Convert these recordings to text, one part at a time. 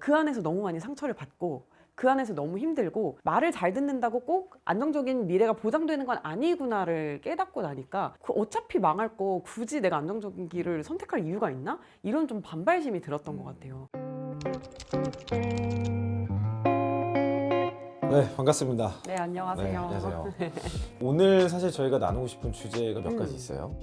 그 안에서 너무 많이 상처를 받고 그 안에서 너무 힘들고 말을 잘 듣는다고 꼭 안정적인 미래가 보장되는 건 아니구나를 깨닫고 나니까 어차피 망할 거 굳이 내가 안정적인 길을 선택할 이유가 있나? 이런 좀 반발심이 들었던 것 같아요. 네, 반갑습니다. 네, 안녕하세요. 네, 안녕하세요. 오늘 사실 저희가 나누고 싶은 주제가 몇 가지 있어요.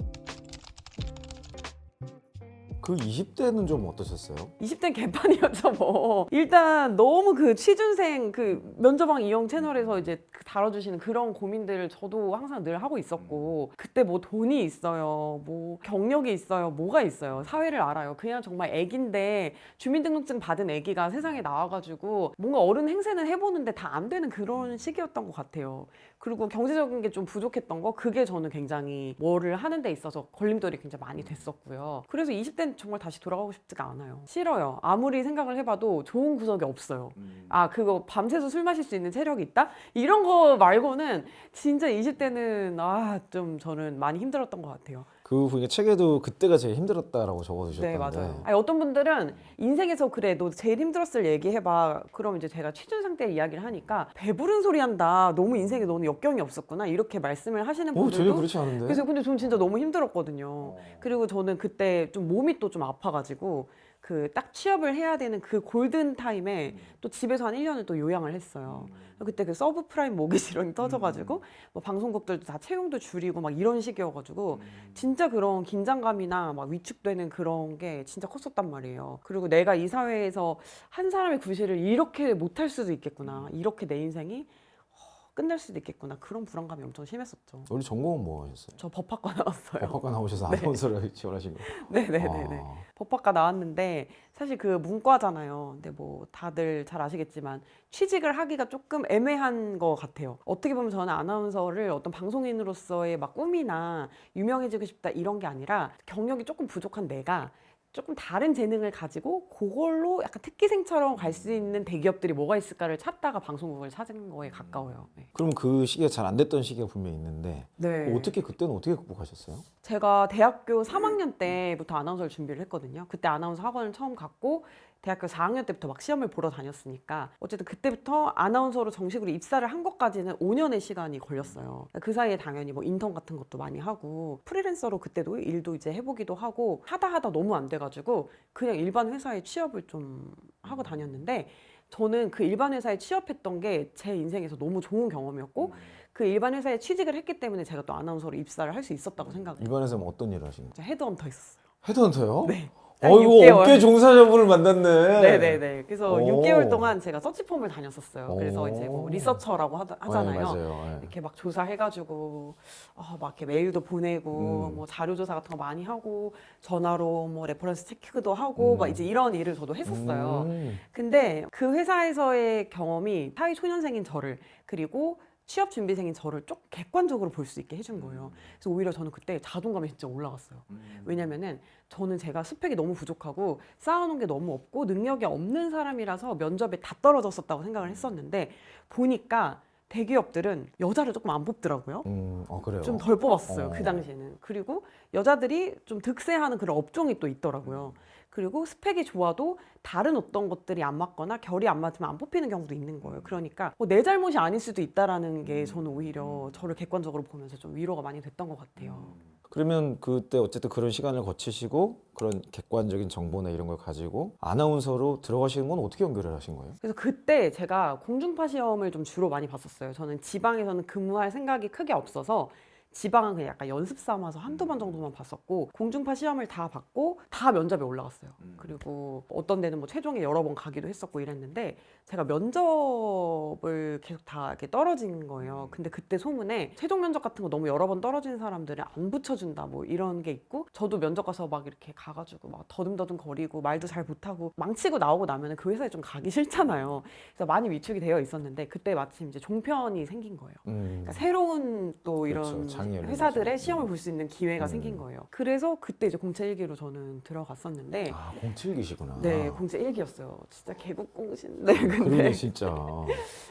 그 20대는 좀 어떠셨어요? 20대는 개판이었죠, 뭐. 일단 너무 그 취준생 그 면접왕 이영 채널에서 이제 다뤄주시는 그런 고민들을 저도 항상 늘 하고 있었고, 그때 뭐 돈이 있어요, 뭐 경력이 있어요, 뭐가 있어요, 사회를 알아요. 그냥 정말 애기인데 주민등록증 받은 애기가 세상에 나와가지고 뭔가 어른 행세는 해보는데 다 안 되는 그런 시기였던 것 같아요. 그리고 경제적인 게 좀 부족했던 거, 그게 저는 굉장히 뭐를 하는 데 있어서 걸림돌이 굉장히 많이 됐었고요. 그래서 20대는 정말 다시 돌아가고 싶지가 않아요. 싫어요. 아무리 생각을 해봐도 좋은 구석이 없어요. 아, 그거 밤새서 술 마실 수 있는 체력이 있다? 이런 거 말고는 진짜 20대는 좀 저는 많이 힘들었던 것 같아요. 그 보니까 책에도 그때가 제일 힘들었다라고 적어주셨던데. 네, 맞아요. 아니, 어떤 분들은 인생에서 그래, 너 제일 힘들었을 얘기해봐. 그럼 이제 제가 취준생 때 이야기를 하니까 배부른 소리 한다. 너무 인생에 너는 역경이 없었구나. 이렇게 말씀을 하시는 전혀 분들도. 그렇지 않은데? 그래서 근데 저는 진짜 너무 힘들었거든요. 그리고 저는 그때 좀 몸이 또 좀 아파가지고 그 딱 취업을 해야 되는 그 골든 타임에 또 집에서 한 1년을 또 요양을 했어요. 그때 그 서브프라임 모기지론이 터져가지고 뭐 방송국들도 다 채용도 줄이고 막 이런 식이어가지고 진짜 그런 긴장감이나 막 위축되는 그런 게 진짜 컸었단 말이에요. 그리고 내가 이 사회에서 한 사람의 구실을 이렇게 못할 수도 있겠구나. 이렇게 내 인생이 끝날 수도 있겠구나. 그런 불안감이 엄청 심했었죠. 원래 전공은 뭐 하셨어요? 저 법학과 나왔어요. 법학과 나오셔서 아나운서를 지원하신 거. 네네네네. 아. 법학과 나왔는데 사실 그 문과잖아요. 근데 뭐 다들 잘 아시겠지만 취직을 하기가 조금 애매한 것 같아요. 어떻게 보면 저는 아나운서를 어떤 방송인으로서의 막 꿈이나 유명해지고 싶다 이런 게 아니라 경력이 조금 부족한 내가 조금 다른 재능을 가지고 그걸로 약간 특기생처럼 갈 수 있는 대기업들이 뭐가 있을까를 찾다가 방송국을 찾은 거에 가까워요. 네. 그럼 그 시기가 잘 안 됐던 시기가 분명히 있는데 네. 그때는 어떻게 극복하셨어요? 제가 대학교 3학년 때부터 아나운서를 준비를 했거든요. 그때 아나운서 학원을 처음 갔고 대학교 4학년 때부터 막 시험을 보러 다녔으니까 어쨌든 그때부터 아나운서로 정식으로 입사를 한 것까지는 5년의 시간이 걸렸어요. 그 사이에 당연히 뭐 인턴 같은 것도 많이 하고 프리랜서로 그때도 일도 이제 해보기도 하고 하다 너무 안 돼가지고 그냥 일반 회사에 취업을 좀 하고 다녔는데 저는 그 일반 회사에 취업했던 게 제 인생에서 너무 좋은 경험이었고 그 일반 회사에 취직을 했기 때문에 제가 또 아나운서로 입사를 할 수 있었다고 생각해요. 입안에서 뭐 어떤 일을 하신 거예요? 제가 헤드헌터 했었어요. 헤드헌터요? 네. 딱 어이구 6개월. 업계 종사자분을 만났네. 네네네. 그래서 오. 6개월 동안 제가 서치펌을 다녔었어요. 그래서 오. 이제 뭐 리서처라고 하잖아요. 네, 맞아요. 네. 이렇게 막 조사해가지고 막 이렇게 메일도 보내고 뭐 자료조사 같은 거 많이 하고 전화로 뭐 레퍼런스 체크도 하고 막 이제 이런 일을 저도 했었어요. 근데 그 회사에서의 경험이 사회 초년생인 저를 그리고 취업 준비생인 저를 좀 객관적으로 볼 수 있게 해준 거예요. 그래서 오히려 저는 그때 자존감이 진짜 올라갔어요. 왜냐면은 저는 제가 스펙이 너무 부족하고 쌓아놓은 게 너무 없고 능력이 없는 사람이라서 면접에 다 떨어졌었다고 생각을 했었는데 보니까 대기업들은 여자를 조금 안 뽑더라고요. 그래요? 좀 덜 뽑았어요. 그 어. 당시에는. 그리고 여자들이 좀 득세하는 그런 업종이 또 있더라고요. 그리고 스펙이 좋아도 다른 어떤 것들이 안 맞거나 결이 안 맞으면 안 뽑히는 경우도 있는 거예요. 그러니까 내 잘못이 아닐 수도 있다라는 게 저는 오히려 저를 객관적으로 보면서 좀 위로가 많이 됐던 것 같아요. 그러면 그때 어쨌든 그런 시간을 거치시고 그런 객관적인 정보나 이런 걸 가지고 아나운서로 들어가시는 건 어떻게 연결을 하신 거예요? 그래서 그때 제가 공중파 시험을 좀 주로 많이 봤었어요. 저는 지방에서는 근무할 생각이 크게 없어서 지방은 그냥 약간 연습 삼아서 한두 번 정도만 봤었고 공중파 시험을 다 받고 다 면접에 올라갔어요. 그리고 어떤 데는 뭐 최종에 여러 번 가기도 했었고 이랬는데 제가 면접을 계속 다 이렇게 떨어진 거예요. 근데 그때 소문에 최종 면접 같은 거 너무 여러 번 떨어진 사람들은 안 붙여준다 뭐 이런 게 있고 저도 면접 가서 막 이렇게 가가지고 막 더듬더듬 거리고 말도 잘 못하고 망치고 나오고 나면 그 회사에 좀 가기 싫잖아요. 그래서 많이 위축이 되어 있었는데 그때 마침 이제 종편이 생긴 거예요. 그러니까 새로운 또 그렇죠. 이런 장이 열린 회사들의 거죠. 시험을 볼 수 있는 기회가 생긴 거예요. 그래서 그때 이제 공채 1기로 저는 들어갔었는데 아, 07기시구나. 네, 공채 1기였어요. 진짜 개국 공신. 네, 그러네 근데 진짜.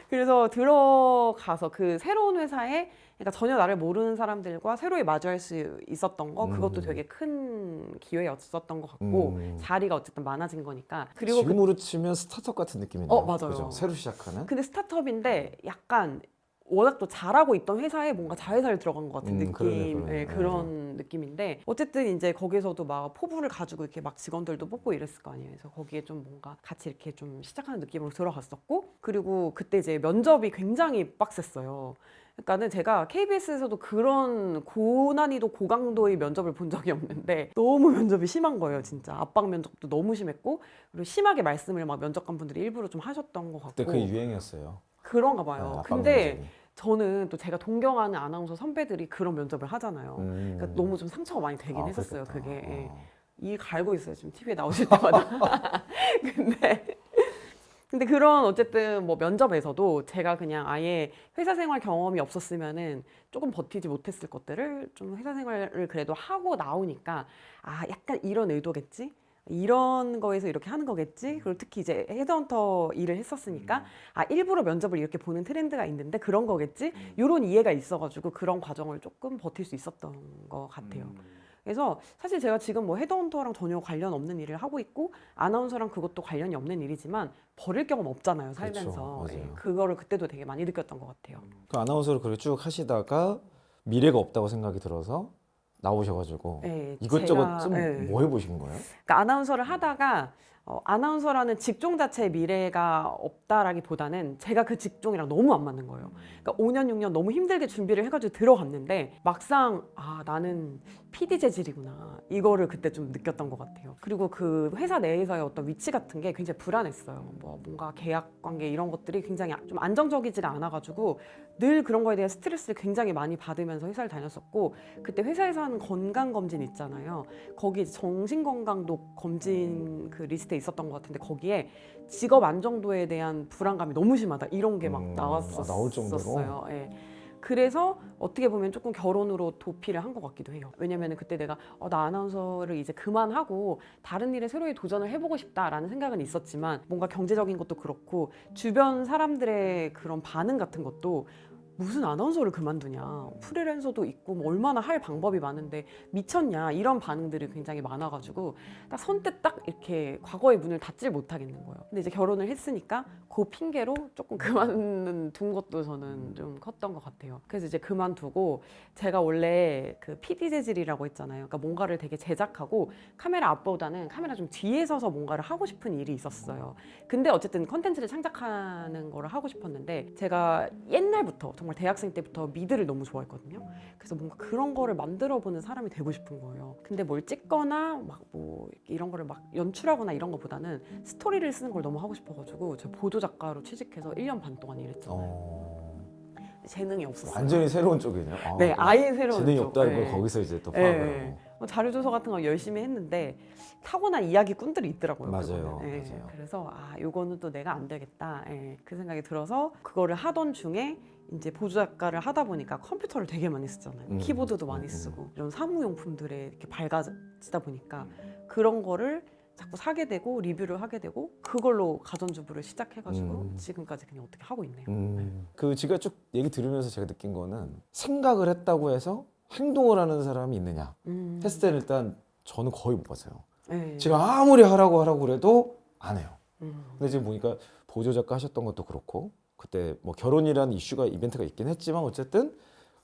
그래서 들어가서 그 새로운 회사에 그러니까 전혀 나를 모르는 사람들과 새로이 마주할 수 있었던 거 그것도 되게 큰 기회였었던 것 같고 자리가 어쨌든 많아진 거니까. 그리고 지금으로 치면 스타트업 같은 느낌이네요. 맞아요. 그죠? 새로 시작하는. 근데 스타트업인데 약간 워낙 또 잘하고 있던 회사에 뭔가 자회사를 들어간 것 같은 느낌, 그러네. 네, 그런 느낌인데 어쨌든 이제 거기서도 막 포부를 가지고 이렇게 막 직원들도 뽑고 이랬을 거 아니에요. 그래서 거기에 좀 뭔가 같이 이렇게 좀 시작하는 느낌으로 들어갔었고 그리고 그때 이제 면접이 굉장히 빡셌어요. 그러니까는 제가 KBS에서도 그런 고난이도 고강도의 면접을 본 적이 없는데 너무 면접이 심한 거예요, 진짜. 압박 면접도 너무 심했고 그리고 심하게 말씀을 막 면접관 분들이 일부러 좀 하셨던 것 같고. 그때 그게 유행이었어요. 그런가 봐요. 압박 근데 면접이. 저는 또 제가 동경하는 아나운서 선배들이 그런 면접을 하잖아요. 그러니까 너무 좀 상처가 많이 되긴 했었어요. 그렇겠다. 그게. 예. 이 갈고 있어요. 지금 TV에 나오실 때마다. 근데 그런 어쨌든 뭐 면접에서도 제가 그냥 아예 회사 생활 경험이 없었으면은 조금 버티지 못했을 것들을 좀 회사 생활을 그래도 하고 나오니까 아 약간 이런 의도겠지? 이런 거에서 이렇게 하는 거겠지? 그리고 특히 이제 헤드헌터 일을 했었으니까 아 일부러 면접을 이렇게 보는 트렌드가 있는데 그런 거겠지? 이런 이해가 있어가지고 그런 과정을 조금 버틸 수 있었던 것 같아요. 그래서 사실 제가 지금 뭐 헤드헌터랑 전혀 관련 없는 일을 하고 있고 아나운서랑 그것도 관련이 없는 일이지만 버릴 경험 없잖아요, 살면서. 그렇죠, 맞아요. 그거를 그때도 되게 많이 느꼈던 것 같아요. 그 아나운서를 그렇게 쭉 하시다가 미래가 없다고 생각이 들어서 나오셔가지고 네, 이것저것 제가, 좀 네. 뭐 해보신 거예요? 그러니까 아나운서를 하다가 아나운서라는 직종 자체에 미래가 없다라기보다는 제가 그 직종이랑 너무 안 맞는 거예요. 그러니까 5년, 6년 너무 힘들게 준비를 해가지고 들어갔는데 막상 아 나는 PD 재질이구나 이거를 그때 좀 느꼈던 것 같아요. 그리고 그 회사 내에서의 어떤 위치 같은 게 굉장히 불안했어요. 뭐 뭔가 계약 관계 이런 것들이 굉장히 좀 안정적이지가 않아가지고 늘 그런 거에 대한 스트레스를 굉장히 많이 받으면서 회사를 다녔었고 그때 회사에서 하는 건강 검진 있잖아요. 거기 정신건강도 검진 그 리스트에 있었던 것 같은데 거기에 직업 안정도에 대한 불안감이 너무 심하다 이런 게 막 나올 정도로? 나왔었어요. 예. 그래서 어떻게 보면 조금 결혼으로 도피를 한 것 같기도 해요. 왜냐면 그때 내가 나 아나운서를 이제 그만하고 다른 일에 새로이 도전을 해보고 싶다라는 생각은 있었지만 뭔가 경제적인 것도 그렇고 주변 사람들의 그런 반응 같은 것도 무슨 아나운서를 그만두냐 프리랜서도 있고 뭐 얼마나 할 방법이 많은데 미쳤냐 이런 반응들이 굉장히 많아가지고 딱 선뜻 딱 이렇게 과거의 문을 닫질 못하겠는 거예요. 근데 이제 결혼을 했으니까 그 핑계로 조금 그만둔 것도 저는 좀 컸던 것 같아요. 그래서 이제 그만두고 제가 원래 그 PD 재질이라고 했잖아요. 그러니까 뭔가를 되게 제작하고 카메라 앞보다는 카메라 좀 뒤에 서서 뭔가를 하고 싶은 일이 있었어요. 근데 어쨌든 컨텐츠를 창작하는 거를 하고 싶었는데 제가 옛날부터 정말 대학생 때부터 미드를 너무 좋아했거든요. 그래서 뭔가 그런 거를 만들어 보는 사람이 되고 싶은 거예요. 근데 뭘 찍거나 막 뭐 이런 거를 막 연출하거나 이런 거보다는 스토리를 쓰는 걸 너무 하고 싶어가지고 제가 보도 작가로 취직해서 1년 반 동안 일했잖아요. 재능이 없었어요. 완전히 새로운 쪽이네요. 네, 아예 새로운 재능이 쪽. 없다는 네. 걸 거기서 이제 또 파악을 네. 하고. 뭐 자료조사 같은 거 열심히 했는데 타고난 이야기꾼들이 있더라고요. 맞아요, 그거는. 예. 맞아요. 그래서 요거는 또 내가 안 되겠다. 예. 그 생각이 들어서 그거를 하던 중에 이제 보조 작가를 하다 보니까 컴퓨터를 되게 많이 쓰잖아요. 키보드도 많이 쓰고 이런 사무용품들에 이렇게 밝아지다 보니까 그런 거를 자꾸 사게 되고 리뷰를 하게 되고 그걸로 가전주부를 시작해가지고 지금까지 그냥 어떻게 하고 있네요. 그 제가 쭉 얘기 들으면서 제가 느낀 거는 생각을 했다고 해서 행동을 하는 사람이 있느냐 했을 때는 일단 저는 거의 못 봤어요. 네. 제가 아무리 하라고 그래도 안 해요. 근데 지금 보니까 보조 작가 하셨던 것도 그렇고 그때 뭐 결혼이라는 이슈가 이벤트가 있긴 했지만 어쨌든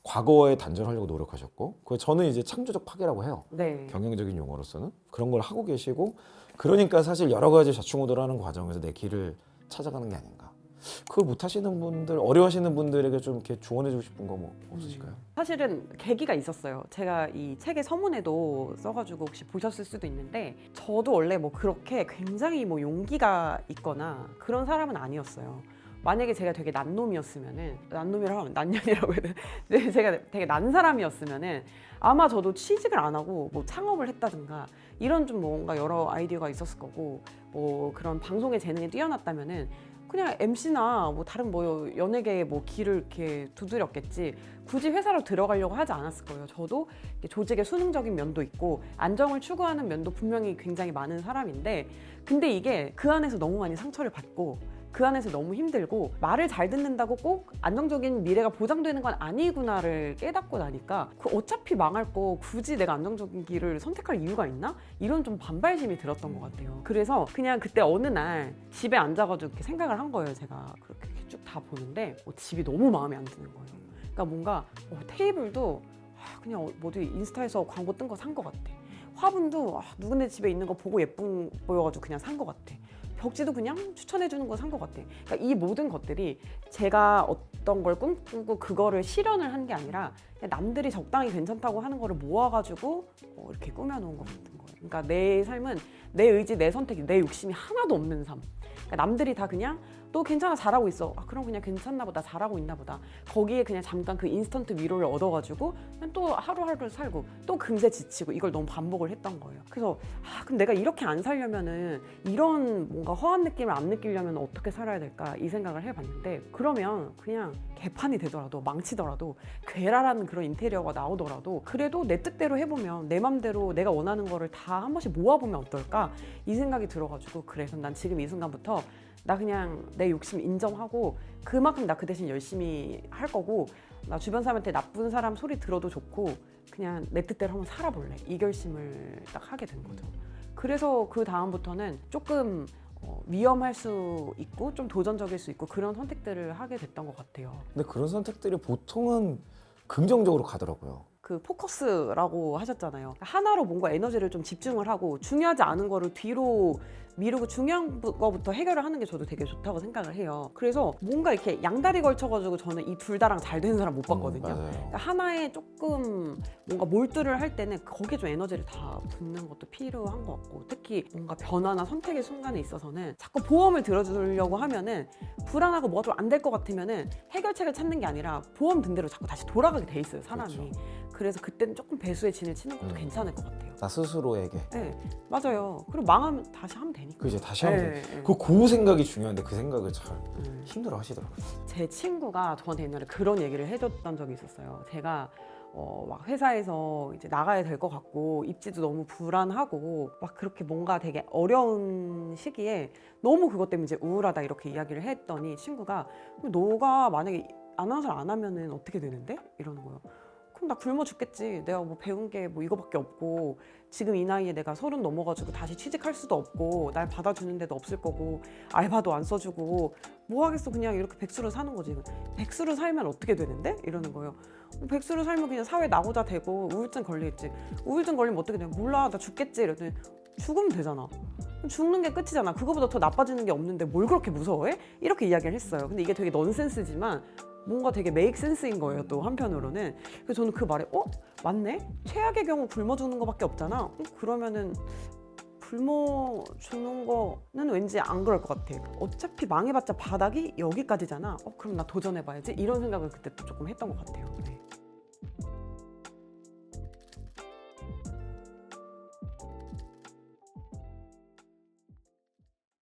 과거에 단절하려고 노력하셨고 그 저는 이제 창조적 파괴라고 해요. 네. 경영적인 용어로서는 그런 걸 하고 계시고 그러니까 사실 여러 가지 좌충우돌하는 과정에서 내 길을 찾아가는 게 아닌가. 그걸 못 하시는 분들, 어려워하시는 분들에게 좀 이렇게 조언해주고 싶은 거 뭐 없으실까요? 사실은 계기가 있었어요. 제가 이 책의 서문에도 써가지고 혹시 보셨을 수도 있는데 저도 원래 뭐 그렇게 굉장히 뭐 용기가 있거나 그런 사람은 아니었어요. 만약에 제가 되게 난 놈이었으면은, 난놈이라고 하면 난년이라고 해야 되나? 제가 되게 난 사람이었으면은 아마 저도 취직을 안 하고 뭐 창업을 했다든가 이런 좀 뭔가 여러 아이디어가 있었을 거고, 뭐 그런 방송의 재능이 뛰어났다면은 그냥 MC나 뭐 다른 뭐 연예계의 뭐 길을 이렇게 두드렸겠지, 굳이 회사로 들어가려고 하지 않았을 거예요. 저도 조직의 수능적인 면도 있고 안정을 추구하는 면도 분명히 굉장히 많은 사람인데, 근데 이게 그 안에서 너무 많이 상처를 받고 그 안에서 너무 힘들고 말을 잘 듣는다고 꼭 안정적인 미래가 보장되는 건 아니구나를 깨닫고 나니까 그 어차피 망할 거 굳이 내가 안정적인 길을 선택할 이유가 있나? 이런 좀 반발심이 들었던 것 같아요. 그래서 그냥 그때 어느 날 집에 앉아가지고 이렇게 생각을 한 거예요. 제가 그렇게 쭉 다 보는데 집이 너무 마음에 안 드는 거예요. 그러니까 뭔가 테이블도 그냥 뭐지 인스타에서 광고 뜬 거 산 것 같아. 화분도 누구네 집에 있는 거 보고 예쁜 보여가지고 그냥 산 것 같아. 벽지도 그냥 추천해주는 거 산 것 같아. 그러니까 이 모든 것들이 제가 어떤 걸 꿈꾸고 그거를 실현을 한 게 아니라 그냥 남들이 적당히 괜찮다고 하는 거를 모아가지고 이렇게 꾸며놓은 것 같은 거예요. 그러니까 내 삶은 내 의지, 내 선택, 내 욕심이 하나도 없는 삶. 그러니까 남들이 다 그냥 너 괜찮아 잘하고 있어. 그럼 그냥 괜찮나 보다, 잘하고 있나 보다. 거기에 그냥 잠깐 그 인스턴트 위로를 얻어가지고 그냥 또 하루하루 살고 또 금세 지치고 이걸 너무 반복을 했던 거예요. 그래서 그럼 내가 이렇게 안 살려면은 이런 뭔가 허한 느낌을 안 느끼려면 어떻게 살아야 될까 이 생각을 해봤는데, 그러면 그냥 개판이 되더라도 망치더라도 괴랄한 그런 인테리어가 나오더라도 그래도 내 뜻대로 해보면 내 맘대로 내가 원하는 거를 다 한 번씩 모아보면 어떨까 이 생각이 들어가지고, 그래서 난 지금 이 순간부터 나 그냥 내 욕심 인정하고 그만큼 나 그 대신 열심히 할 거고, 나 주변 사람한테 나쁜 사람 소리 들어도 좋고 그냥 내 뜻대로 한번 살아볼래, 이 결심을 딱 하게 된 거죠. 그래서 그 다음부터는 조금 위험할 수 있고 좀 도전적일 수 있고 그런 선택들을 하게 됐던 것 같아요. 근데 그런 선택들이 보통은 긍정적으로 가더라고요. 그 포커스라고 하셨잖아요. 하나로 뭔가 에너지를 좀 집중을 하고 중요하지 않은 거를 뒤로 미루고 중요한 거부터 해결을 하는 게 저도 되게 좋다고 생각을 해요. 그래서 뭔가 이렇게 양다리 걸쳐가지고 저는 이 둘 다랑 잘 되는 사람 못 봤거든요. 맞아요. 그러니까 하나에 조금 뭔가 몰두를 할 때는 거기에 좀 에너지를 다 붓는 것도 필요한 것 같고, 특히 뭔가 변화나 선택의 순간에 있어서는 자꾸 보험을 들어주려고 하면은 불안하고 뭐가 좀 안 될 것 같으면은 해결책을 찾는 게 아니라 보험 든 대로 자꾸 다시 돌아가게 돼 있어요, 사람이. 그렇죠. 그래서 그때는 조금 배수의 진을 치는 것도 괜찮을 것 같아요. 나 스스로에게. 네, 맞아요. 그리고 망하면 다시 하면 되니까. 그 이제 다시 하면 네, 돼. 네. 그 생각이 중요한데 그 생각을 잘 힘들어 하시더라고요. 제 친구가 저한테 옛날에 그런 얘기를 해줬던 적이 있었어요. 제가 막 회사에서 이제 나가야 될 것 같고 입지도 너무 불안하고 막 그렇게 뭔가 되게 어려운 시기에 너무 그것 때문에 이제 우울하다 이렇게 이야기를 했더니 친구가 너가 만약에 아나운서를 안 하면은 어떻게 되는데? 이러는 거예요. 그럼 나 굶어 죽겠지. 내가 뭐 배운 게 뭐 이거밖에 없고 지금 이 나이에 내가 30 넘어가지고 다시 취직할 수도 없고 날 받아주는 데도 없을 거고 알바도 안 써주고 뭐 하겠어. 그냥 이렇게 백수로 사는 거지. 백수로 살면 어떻게 되는데? 이러는 거예요. 백수로 살면 그냥 사회 나고자 되고 우울증 걸리겠지. 우울증 걸리면 어떻게 돼? 몰라 나 죽겠지. 이랬더니 죽으면 되잖아. 죽는 게 끝이잖아. 그거보다 더 나빠지는 게 없는데 뭘 그렇게 무서워해? 이렇게 이야기를 했어요. 근데 이게 되게 넌센스지만 뭔가 되게 메이크 센스인 거예요, 또 한편으로는. 그래서 저는 그 말에 맞네? 최악의 경우 굶어 죽는 거밖에 없잖아. 그러면은 굶어 죽는 거는 왠지 안 그럴 것 같아. 어차피 망해봤자 바닥이 여기까지잖아. 그럼 나 도전해봐야지. 이런 생각을 그때 또 조금 했던 것 같아요. 네.